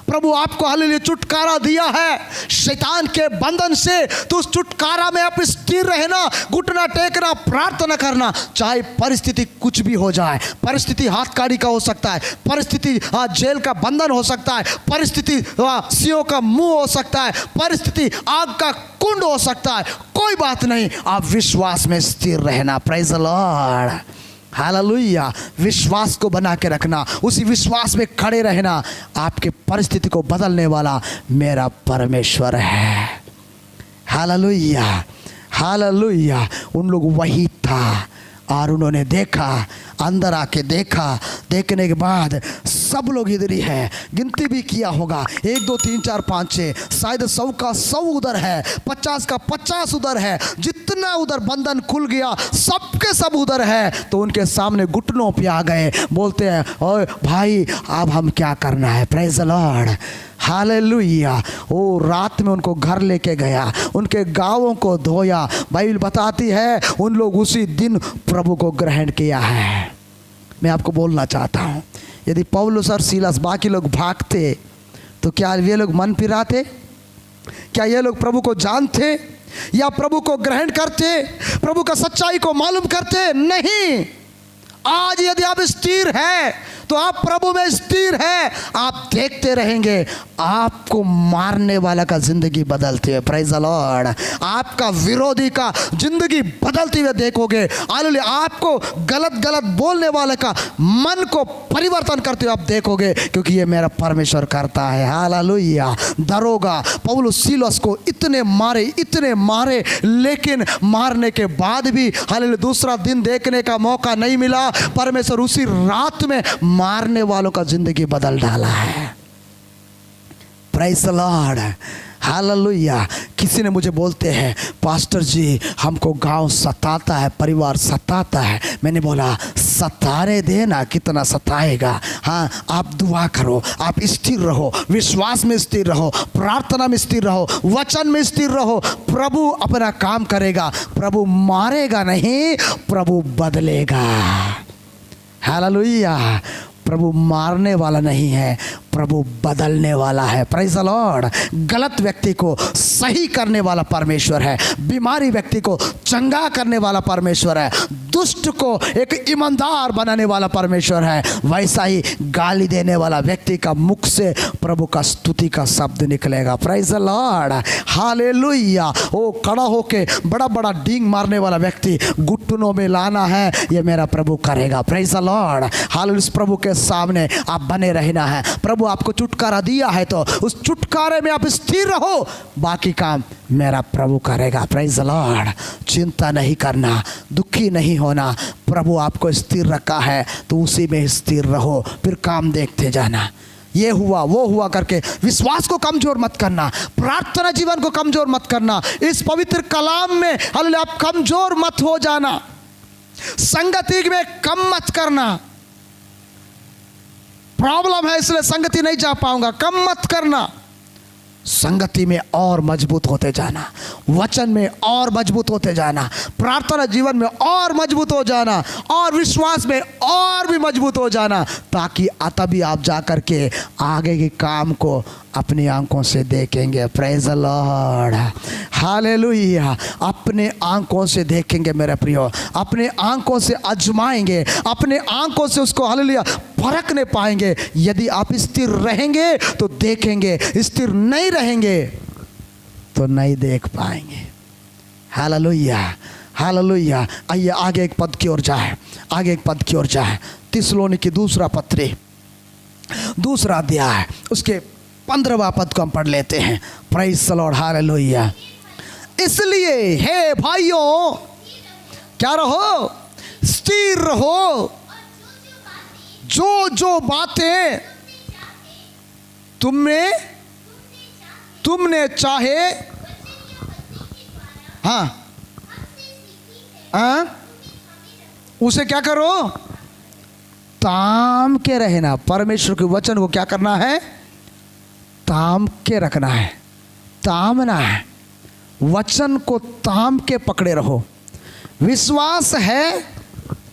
प्रभु आपको हालेलुया छुटकारा दिया है शैतान के बंधन से, तो उस छुटकारा में आप स्थिर रहना, घुटना टेकना, प्रार्थना करना। चाहे परिस्थिति कुछ भी हो जाए, परिस्थिति हाथकाड़ी का हो सकता है, परिस्थिति जेल का बंधन हो सकता है, परिस्थिति सिंहों का मुंह हो सकता है, परिस्थिति आग का कुंड हो सकता है, कोई बात नहीं, आप विश्वास में स्थिर रहना। Praise the lord, hallelujah. विश्वास को बना के रखना, उसी विश्वास में खड़े रहना। आपके परिस्थिति को बदलने वाला मेरा परमेश्वर है। Hallelujah, hallelujah. उन लोग वही था और उन्होंने देखा, अंदर आके देखा, देखने के बाद सब लोग इधर ही है। गिनती भी किया होगा, 1 2 3 4 5 6, शायद 100 का 100 उधर है, 50 का 50 उधर है। जितना उधर बंधन खुल गया सबके सब उधर है। तो उनके सामने घुटनों पे आ गए, बोलते हैं ओए भाई अब हम क्या करना है। Praise the lord, hallelujah. ओ रात में उनको घर लेके गया, उनके गांवों को धोया। बाइबल बताती है उन लोग उसी दिन प्रभु को ग्रहण किया है। मैं आपको बोलना चाहता हूँ, यदि पौलुस और सीलास बाकी लोग भागते तो क्या ये लोग मन फिराते? क्या ये लोग प्रभु को जानते या प्रभु को ग्रहण करते, प्रभु का सच्चाई को मालूम करते? नहीं। आज यदि आप स्थिर हैं तो आप प्रभु में स्थिर है। आप देखते रहेंगे आपको मारने वाला का जिंदगी बदलती है। प्रेज द लॉर्ड, आपका विरोधी का जिंदगी बदलती हुए देखोगे। हालेलुया। आपको गलत गलत बोलने वाले का मन को परिवर्तन करते हुए आप देखोगे, क्योंकि ये मेरा परमेश्वर करता है। हालेलुया। दरोगा पौलुस सीलास को इतने मारे, लेकिन मारने के बाद भी हालेलुया दूसरा दिन देखने का मौका नहीं मिला। परमेश्वर उसी रात में मारने वालों का जिंदगी बदल डाला है। Praise the lord, hallelujah. किसी ने मुझे बोलते हैं पास्टर जी हमको गांव सताता है, परिवार सताता है। मैंने बोला सताने देना, कितना सताएगा। हाँ, आप दुआ करो, आप स्थिर रहो, विश्वास में स्थिर रहो, प्रार्थना में स्थिर रहो, वचन में स्थिर रहो। प्रभु अपना काम करेगा। प्रभु मारेगा नहीं, प्रभु बदलेगा। हालेलुया। प्रभु मारने वाला नहीं है, प्रभु बदलने वाला है। Praise the Lord. गलत व्यक्ति को सही करने वाला परमेश्वर है, बीमारी व्यक्ति को चंगा करने वाला परमेश्वर है, दुष्ट को एक ईमानदार बनाने वाला परमेश्वर है। वैसा ही गाली देने वाला व्यक्ति का मुख से प्रभु का स्तुति का शब्द निकलेगा। Praise the lord, hallelujah. ओ खड़ा होके बड़ा बड़ा डींग मारने वाला व्यक्ति घुटनों में लाना है, ये मेरा प्रभु करेगा। Praise the lord, hallelujah. इस प्रभु के सामने आप बने रहना है। प्रभु आपको छुटकारा दिया है तो उस छुटकारे में आप स्थिर रहो, बाकी काम मेरा प्रभु करेगा। Praise the Lord. चिंता नहीं करना, दुखी नहीं होना। प्रभु आपको स्थिर रखा है तो उसी में स्थिर रहो, फिर काम देखते जाना। ये हुआ वो हुआ करके विश्वास को कमजोर मत करना, प्रार्थना जीवन को कमजोर मत करना। इस पवित्र कलाम में हालेलुया आप कमजोर मत हो जाना, संगति में कम मत करना। प्रॉब्लम है इसलिए संगति नहीं जा पाऊंगा, कम मत करना। संगति में और मजबूत होते जाना, वचन में और मजबूत होते जाना, प्रार्थना जीवन में और मजबूत हो जाना, और विश्वास में और भी मजबूत हो जाना, ताकि तभी आप जाकर के आगे के काम को अपनी आंखों से देखेंगे। Praise the lord, hallelujah. अपने आंखों से देखेंगे मेरे प्रियो, अपने आंखों से आजमाएंगे, अपने आंखों से उसको हालेलुया परखने पाएंगे। यदि आप स्थिर रहेंगे तो देखेंगे, स्थिर नहीं रहेंगे तो नहीं देख पाएंगे। Hallelujah, hallelujah. आइए आगे एक पद की ओर जाए, आगे एक पद की ओर जाए। थिस्सलुनीकी दूसरा पत्री, दूसरा अध्याय, उसके 15वां पद को हम पढ़ लेते हैं। Praise the lord, hallelujah. इसलिए हे भाइयों क्या रहो, स्थिर रहो। जो जो बातें तुमने चाहे उसे क्या करो, ताम के रहना। परमेश्वर के वचन को क्या करना है, ताम के रखना है, तामना है। वचन को ताम के पकड़े रहो। विश्वास है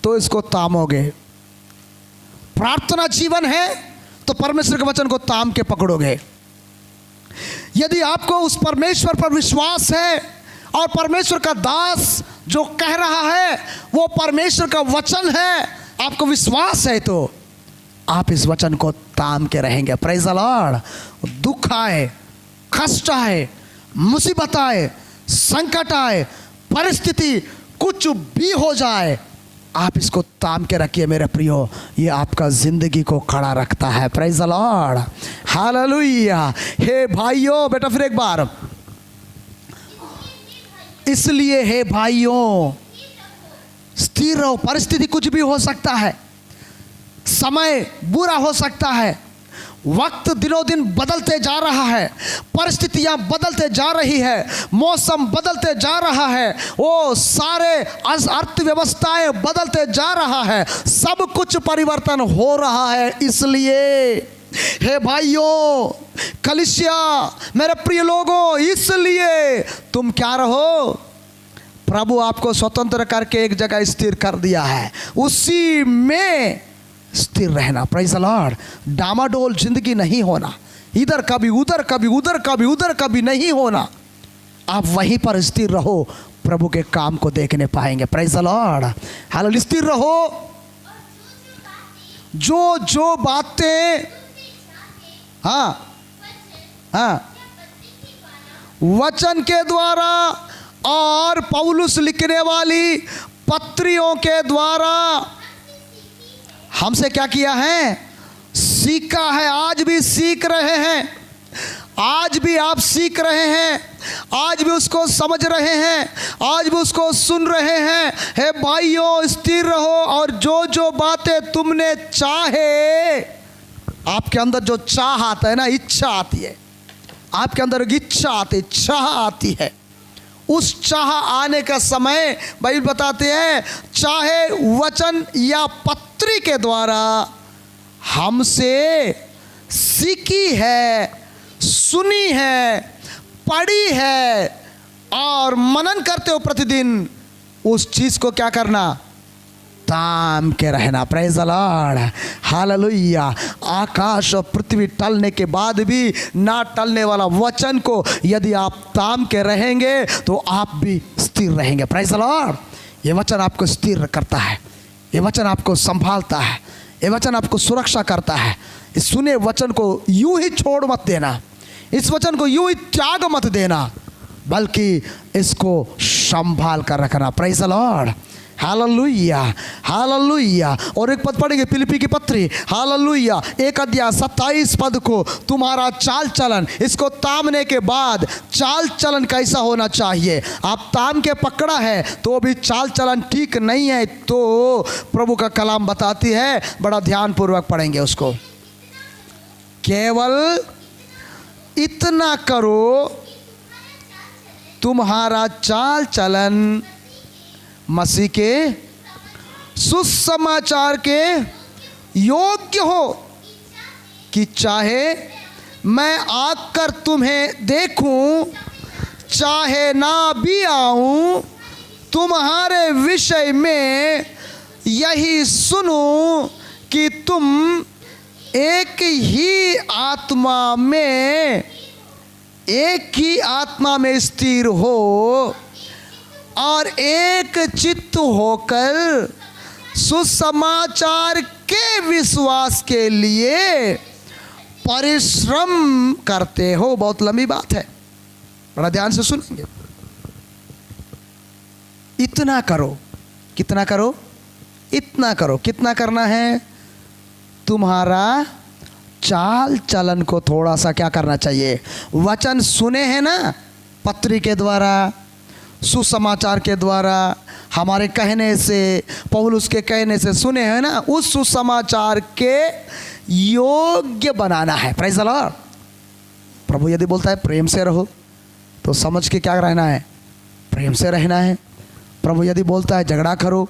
तो इसको तामोगे, प्रार्थना जीवन है तो परमेश्वर के वचन को ताम के पकड़ोगे। यदि आपको उस परमेश्वर पर विश्वास है और परमेश्वर का दास जो कह रहा है वो परमेश्वर का वचन है, आपको विश्वास है, तो आप इस वचन को ताम के रहेंगे। Praise the Lord. दुख आए, कष्ट आए, मुसीबत आए, संकट आए, परिस्थिति कुछ भी हो जाए, आप इसको ताम के रखिए मेरे प्रियो। ये आपका जिंदगी को खड़ा रखता है। Praise the lord, hallelujah. हे भाइयों, बेटा फिर एक बार, इसलिए हे भाइयों स्थिर रहो। परिस्थिति कुछ भी हो सकता है, समय बुरा हो सकता है, वक्त दिनों दिन बदलते जा रहा है, परिस्थितियां बदलते जा रही है, मौसम बदलते जा रहा है, वो सारे अर्थव्यवस्थाएं बदलते जा रहा है, सब कुछ परिवर्तन हो रहा है। इसलिए हे भाइयों, कलीसिया, मेरे प्रिय लोगों, इसलिए तुम क्या रहो, प्रभु आपको स्वतंत्र करके एक जगह स्थिर कर दिया है, उसी में स्थिर रहना। Praise the Lord. डामाडोल जिंदगी नहीं होना, इधर कभी उधर, कभी उधर, कभी उधर, कभी नहीं होना। आप वहीं पर स्थिर रहो, प्रभु के काम को देखने पाएंगे। Praise the lord, hallelujah. स्थिर रहो। जो जो बातें, वचन के द्वारा और पौलुस लिखने वाली पत्रियों के द्वारा हमसे क्या किया है, सीखा है। आज भी सीख रहे हैं, आज भी आप सीख रहे हैं, आज भी उसको समझ रहे हैं, आज भी उसको सुन रहे हैं। हे भाइयों, स्थिर रहो और जो जो बातें तुमने चाहे, आपके अंदर जो चाह आता है ना, इच्छा आती है, आपके अंदर एक इच्छा आती है, चाह आती है। उस चाह आने का समय बाइबल बताते हैं, चाहे वचन या पत्री के द्वारा हमसे सीखी है, सुनी है, पढ़ी है और मनन करते हो प्रतिदिन, उस चीज को क्या करना, ताम के रहना। Praise the lord, hallelujah. आकाश और पृथ्वी टलने के बाद भी ना टलने वाला वचन को यदि आप ताम के रहेंगे तो आप भी स्थिर रहेंगे। Praise the Lord. ये वचन आपको स्थिर करता है, ये वचन आपको संभालता है, ये वचन आपको सुरक्षा करता है। इस सुने वचन को यूं ही छोड़ मत देना, इस वचन को यूं ही त्याग मत देना, बल्कि इसको संभाल कर रखना। Praise the lord, hallelujah, hallelujah. और एक पद पढ़ेंगे, फिलिप्पी की पत्री, हालेलुया, 1 अध्याय 27 पद को, तुम्हारा चाल चलन, इसको तामने के बाद चाल चलन कैसा होना चाहिए। आप ताम के पकड़ा है तो भी चाल चलन ठीक नहीं है, तो प्रभु का कलाम बताती है, बड़ा ध्यान पूर्वक पढ़ेंगे उसको। केवल इतना करो, तुम्हारा चाल चलन मसीह के सुसमाचार के योग्य हो, कि चाहे मैं आकर तुम्हें देखूं, चाहे ना भी आऊं, तुम्हारे विषय में यही सुनूं कि तुम एक ही आत्मा में स्थिर हो और एक चित्त होकर सुसमाचार के विश्वास के लिए परिश्रम करते हो। बहुत लंबी बात है, बड़ा ध्यान से सुनेंगे। इतना करो, कितना करो, इतना करो। कितना करना है, तुम्हारा चाल चलन को थोड़ा सा क्या करना चाहिए। वचन सुने हैं ना, पत्री के द्वारा, सुसमाचार के द्वारा, हमारे कहने से, पौलुस के कहने से सुने हैं ना, उस सुसमाचार के योग्य बनाना है। Praise the Lord. प्रभु यदि बोलता है प्रेम से रहो, तो समझ के क्या रहना है, प्रेम से रहना है। प्रभु यदि बोलता है झगड़ा करो,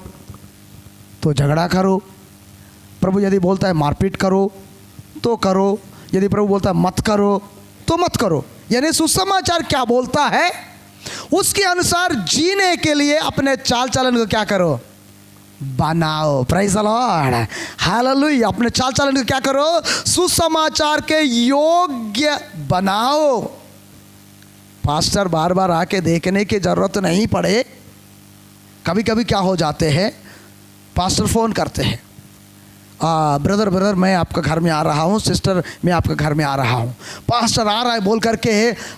तो झगड़ा करो। प्रभु यदि बोलता है मारपीट करो, तो करो। यदि प्रभु बोलता है मत करो, तो मत करो। यानी सुसमाचार क्या बोलता है, उसके अनुसार जीने के लिए अपने चाल चलन को क्या करो, बनाओ। Praise the lord, hallelujah. अपने चाल चलन को क्या करो? सुसमाचार के योग्य बनाओ। पास्टर बार बार आके देखने की जरूरत नहीं पड़े। कभी कभी क्या हो जाते हैं, पास्टर फ़ोन करते हैं, ब्रदर मैं आपका घर में आ रहा हूँ, सिस्टर मैं आपका घर में आ रहा हूँ। पास्टर आ रहा है बोल करके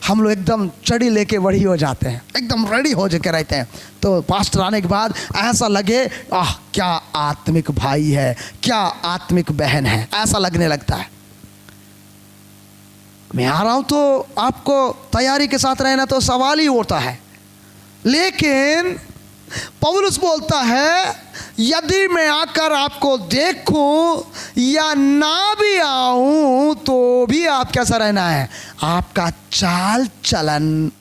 हम लोग एकदम चढ़ी लेके वही हो जाते हैं, एकदम रेडी हो जाके रहते हैं। तो पास्टर आने के बाद ऐसा लगे क्या आत्मिक भाई है, क्या आत्मिक बहन है, ऐसा लगने लगता है। मैं आ रहा हूँ तो आपको तैयारी के साथ रहना तो सवाल ही उठता है। लेकिन पौलुस बोलता है यदि मैं आकर आपको देखूं या ना भी आऊं तो भी आप कैसा रहना है? आपका चाल चलन,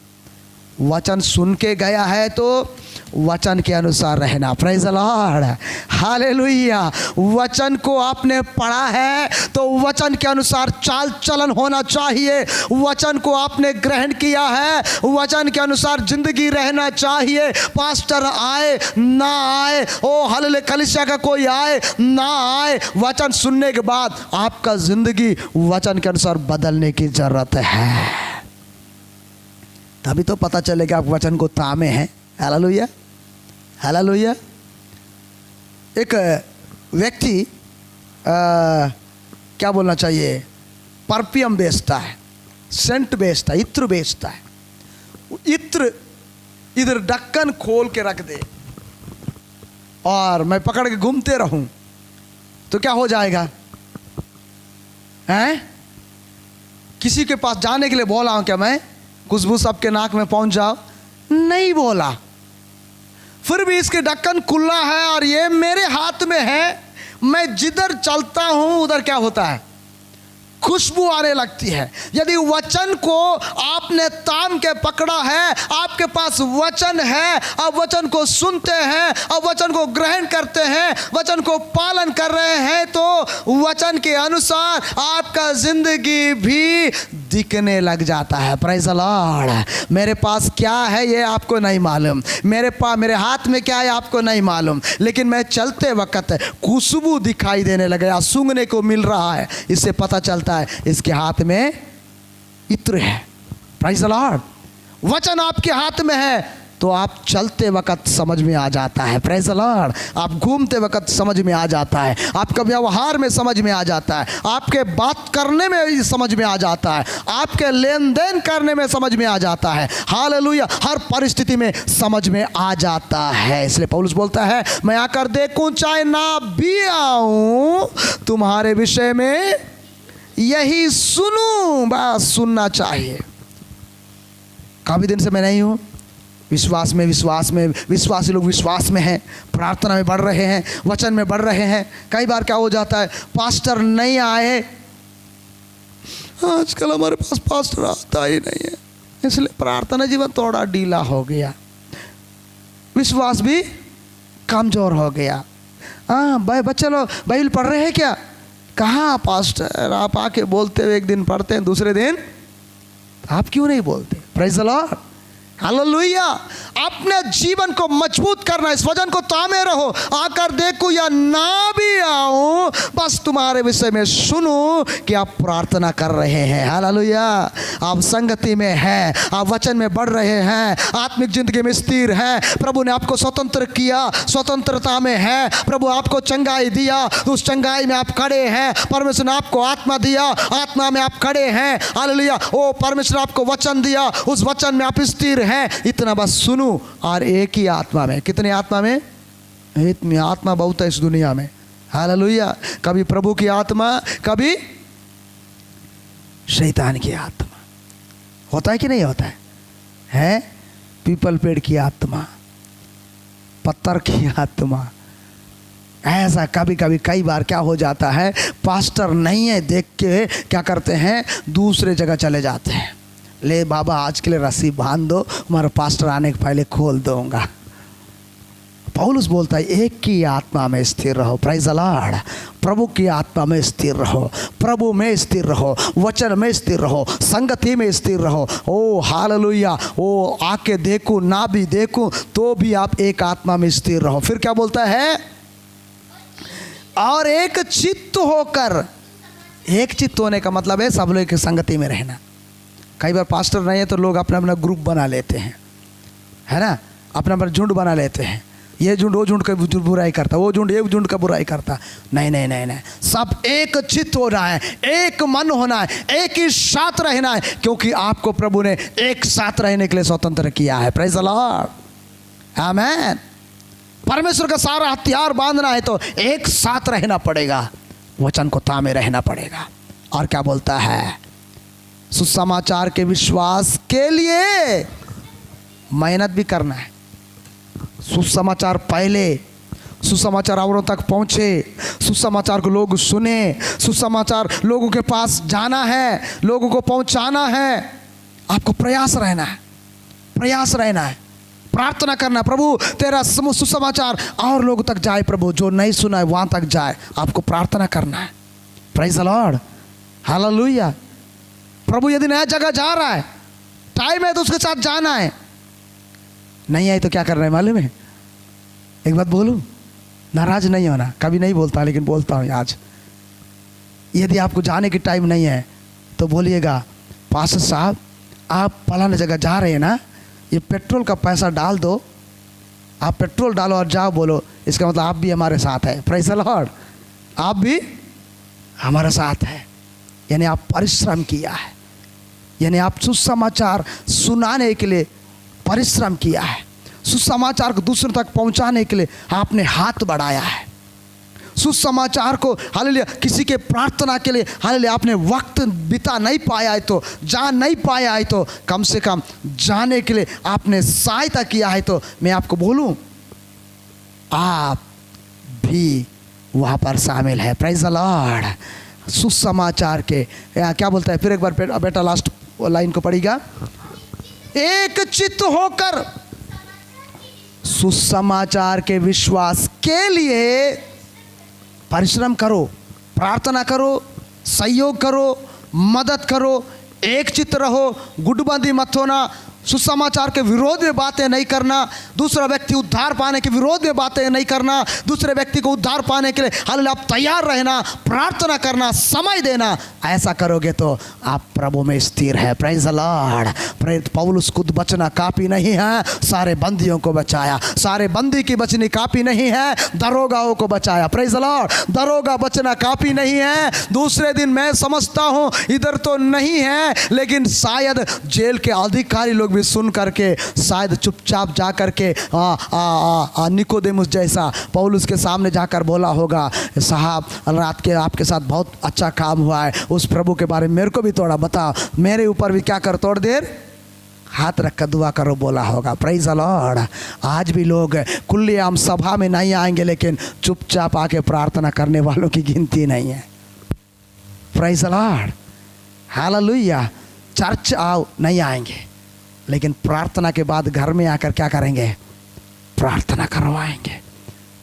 वचन सुन के गया है तो वचन के अनुसार रहना। Praise the lord, hallelujah. वचन को आपने पढ़ा है तो वचन के अनुसार चाल चलन होना चाहिए। वचन को आपने ग्रहण किया है, वचन के अनुसार जिंदगी रहना चाहिए। पास्टर आए ना आए, ओ हालेलुया, कलीसिया का कोई आए ना आए, वचन सुनने के बाद आपका जिंदगी वचन के अनुसार बदलने की जरूरत है। तभी तो पता चलेगा आप वचन को थामे हैं। Hallelujah, hallelujah. एक व्यक्ति क्या बोलना चाहिए, परफ्यूम बेचता है, सेंट बेचता है, इत्र बेचता है। इत्र इधर ढक्कन खोल के रख दे और मैं पकड़ के घूमते रहूं तो क्या हो जाएगा? हैं? किसी के पास जाने के लिए बोला हूं क्या मैं, खुशबू सबके नाक में पहुंच जाओ? नहीं बोला। फिर भी इसके ढक्कन खुला है और ये मेरे हाथ में है। मैं जिधर चलता हूं उधर क्या होता है? खुशबू आने लगती है। यदि वचन को आपने ताम के पकड़ा है, आपके पास वचन है, आप वचन को सुनते हैं, आप वचन को ग्रहण करते हैं, वचन को पालन कर रहे हैं, तो वचन के अनुसार आपका जिंदगी भी दिखने लग जाता है। Praise the Lord. मेरे पास क्या है ये आपको नहीं मालूम, मेरे हाथ में क्या है आपको नहीं मालूम, लेकिन मैं चलते वक्त खुशबू दिखाई देने लगे, सूंघने को मिल रहा है। इससे पता चलता है इसके हाथ में इत्र है। Praise the Lord. वचन आपके हाथ में है तो आप चलते वक्त समझ में आ जाता है। Praise the Lord. आप घूमते वक्त समझ में आ जाता है, आपका व्यवहार में समझ में आ जाता है, आपके बात करने में समझ में आ जाता है, आपके लेन देन करने में समझ में आ जाता है। हालेलुया। हर परिस्थिति में समझ में आ जाता है। इसलिए पौलुस बोलता है मैं आकर देखूं चाहे ना भी आऊं, तुम्हारे विषय में यही सुनूं। बस सुनना चाहिए। काफी दिन से मैं नहीं हूं विश्वास में विश्वासी लोग विश्वास में हैं, प्रार्थना में बढ़ रहे हैं, वचन में बढ़ रहे हैं। कई बार क्या हो जाता है, पास्टर नहीं आए, आजकल हमारे पास पास्टर आता ही नहीं है, इसलिए प्रार्थना जीवन थोड़ा ढीला हो गया, विश्वास भी कमजोर हो गया। हाँ भाई बच्चे लोग बाइबल पढ़ रहे हैं क्या? कहाँ पास्टर, आप आके बोलते हुए एक दिन पढ़ते हैं, दूसरे दिन आप क्यों नहीं बोलते? Praise the lord, hallelujah. अपने जीवन को मजबूत करना, इस वचन को तामे रहो। आकर देखो या ना भी आऊं, बस तुम्हारे विषय में सुनूं कि आप प्रार्थना कर रहे हैं। हालेलुया। आप संगति में हैं, आप वचन में बढ़ रहे हैं, आत्मिक जिंदगी में स्थिर हैं। प्रभु ने आपको स्वतंत्र किया, स्वतंत्रता में है। प्रभु आपको चंगाई दिया, उस चंगाई में आप खड़े हैं। परमेश्वर ने आपको आत्मा दिया, आत्मा में आप खड़े हैं। हालेलुया। ओ परमेश्वर आपको वचन दिया, उस वचन में आप स्थिर हैं। इतना बस सुनो। और एक ही आत्मा में, कितने आत्मा में? इतनी आत्मा बहुत है इस दुनिया में। हालेलुया। कभी प्रभु की आत्मा, कभी शैतान की आत्मा। होता है कि नहीं होता है? पीपल पेड़ की आत्मा, पत्थर की आत्मा। ऐसा कभी कभी कई बार क्या हो जाता है, पास्टर नहीं है देख के क्या करते हैं, दूसरे जगह चले जाते हैं। ले बाबा आज के लिए रस्सी बांध दो, हमारा पास्टर आने के पहले खोल दूंगा। पौलुस बोलता है एक की आत्मा में स्थिर रहो। Praise the Lord. प्रभु की आत्मा में स्थिर रहो, प्रभु में स्थिर रहो, वचन में स्थिर रहो, संगति में स्थिर रहो। ओ हालेलुया। ओ आके देखूं ना भी देखूं तो भी आप एक आत्मा में स्थिर रहो। फिर क्या बोलता है? और एक चित्त होकर। एक चित्त होने का मतलब है सब लोग की संगति में रहना। कई बार पास्टर नहीं है तो लोग अपना अपना ग्रुप बना लेते हैं, है ना, अपना अपना झुंड बना लेते हैं। ये झुंड वो झुंड का बुराई करता, वो झुंड ये झुंड का बुराई करता। नहीं नहीं नहीं नहीं, सब एक चित्त होना है, एक मन होना है, एक ही साथ रहना है, क्योंकि आपको प्रभु ने एक साथ रहने के लिए स्वतंत्र किया है। प्रेज द लॉर्ड, आमेन। परमेश्वर का सारा हथियार बांधना है तो एक साथ रहना पड़ेगा, वचन को थामे रहना पड़ेगा। और क्या बोलता है, सुसमाचार के विश्वास के लिए मेहनत भी करना है। सुसमाचार पहले, सुसमाचार औरों तक पहुंचे, सुसमाचार को लोग सुने, सुसमाचार लोगों के पास जाना है, लोगों को पहुंचाना है। आपको प्रयास रहना है, प्रयास रहना है, प्रार्थना करना, प्रभु तेरा सुसमाचार और लोगों तक जाए, प्रभु जो नहीं सुना है वहां तक जाए। आपको प्रार्थना करना है। Praise the lord, hallelujah. प्रभु यदि नया जगह जा रहा है, टाइम है तो उसके साथ जाना है। नहीं आई तो क्या करना है मालूम है? एक बात बोलूं, नाराज नहीं होना, कभी नहीं बोलता लेकिन बोलता हूं आज। यदि आपको जाने की टाइम नहीं है तो बोलिएगा, पास्टर साहब आप फलाना जगह जा रहे हैं ना, ये पेट्रोल का पैसा डाल दो, आप पेट्रोल डालो और जाओ। बोलो, इसका मतलब आप भी हमारे साथ है। प्रेज़ द लॉर्ड, आप भी हमारे साथ है। यानी आप परिश्रम किया है, यानी आप सुसमाचार सुनाने के लिए परिश्रम किया है, सुसमाचार को दूसरों तक पहुंचाने के लिए आपने हाथ बढ़ाया है, सुसमाचार को हालेलुया किसी के प्रार्थना के लिए हालेलुया आपने वक्त बिता नहीं पाया है तो, जा नहीं पाया है तो, कम से कम जाने के लिए आपने सहायता किया है। तो मैं आपको बोलूं, आप भी वहाँ पर शामिल है। Praise the Lord. सुसमाचार के क्या बोलता है, फिर एक बार बेटा लास्ट लाइन को पढ़िएगा। एक चित्त होकर सुसमाचार के विश्वास के लिए परिश्रम करो, प्रार्थना करो, सहयोग करो, मदद करो, एक चित्त रहो, गुटबंदी मत होना, सुसमाचार के विरोध में बातें नहीं करना, दूसरा व्यक्ति उद्धार पाने के विरोध में बातें नहीं करना, दूसरे व्यक्ति को उद्धार पाने के लिए हालेलुया आप तैयार रहना, प्रार्थना करना, समय देना। ऐसा करोगे तो आप प्रभु में स्थिर है। Praise the Lord. प्रेरित पौलुस खुद बचना काफ़ी नहीं है, सारे बंदियों को बचाया। सारे बंदी की बचनी काफ़ी नहीं है, दरोगाओं को बचाया। Praise the Lord. दरोगा बचना काफ़ी नहीं है। दूसरे दिन मैं समझता हूँ इधर तो नहीं है, लेकिन शायद जेल के अधिकारी लोग सुन करके शायद चुपचाप जा करके निकोदेमुस जैसा पौलुस के सामने जाकर बोला होगा, साहब रात के आपके साथ बहुत अच्छा काम हुआ है, उस प्रभु के बारे में मेरे को भी थोड़ा बताओ, मेरे ऊपर भी क्या कर, थोड़ी देर हाथ रख कर दुआ करो, बोला होगा। Praise the Lord. आज भी लोग खुलेआम सभा में नहीं आएंगे, लेकिन चुपचाप आके प्रार्थना करने वालों की गिनती नहीं है। Praise the lord, hallelujah. Church आओ नहीं आएंगे, लेकिन प्रार्थना के बाद घर में आकर क्या करेंगे, प्रार्थना करवाएंगे।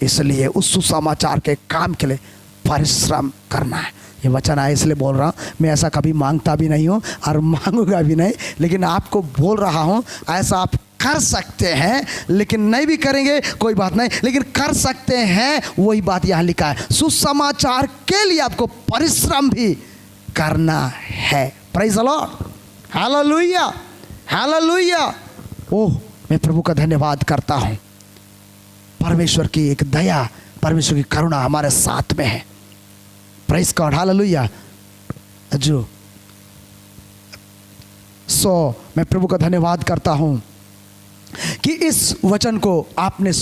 इसलिए उस सुसमाचार के काम के लिए परिश्रम करना है। ये वचन है इसलिए बोल रहा हूँ, मैं ऐसा कभी मांगता भी नहीं हूँ और मांगूंगा भी नहीं, लेकिन आपको बोल रहा हूँ ऐसा आप कर सकते हैं, लेकिन नहीं भी करेंगे कोई बात नहीं, लेकिन कर सकते हैं, वही बात यहाँ लिखा है। सुसमाचार के लिए आपको परिश्रम भी करना है। Praise the lord, hallelujah, hallelujah. ओह, मैं प्रभु का धन्यवाद करता हूँ। परमेश्वर की एक दया, परमेश्वर की करुणा हमारे साथ में है। Praise God, hallelujah. जो मैं प्रभु का धन्यवाद करता हूँ कि इस वचन को आपने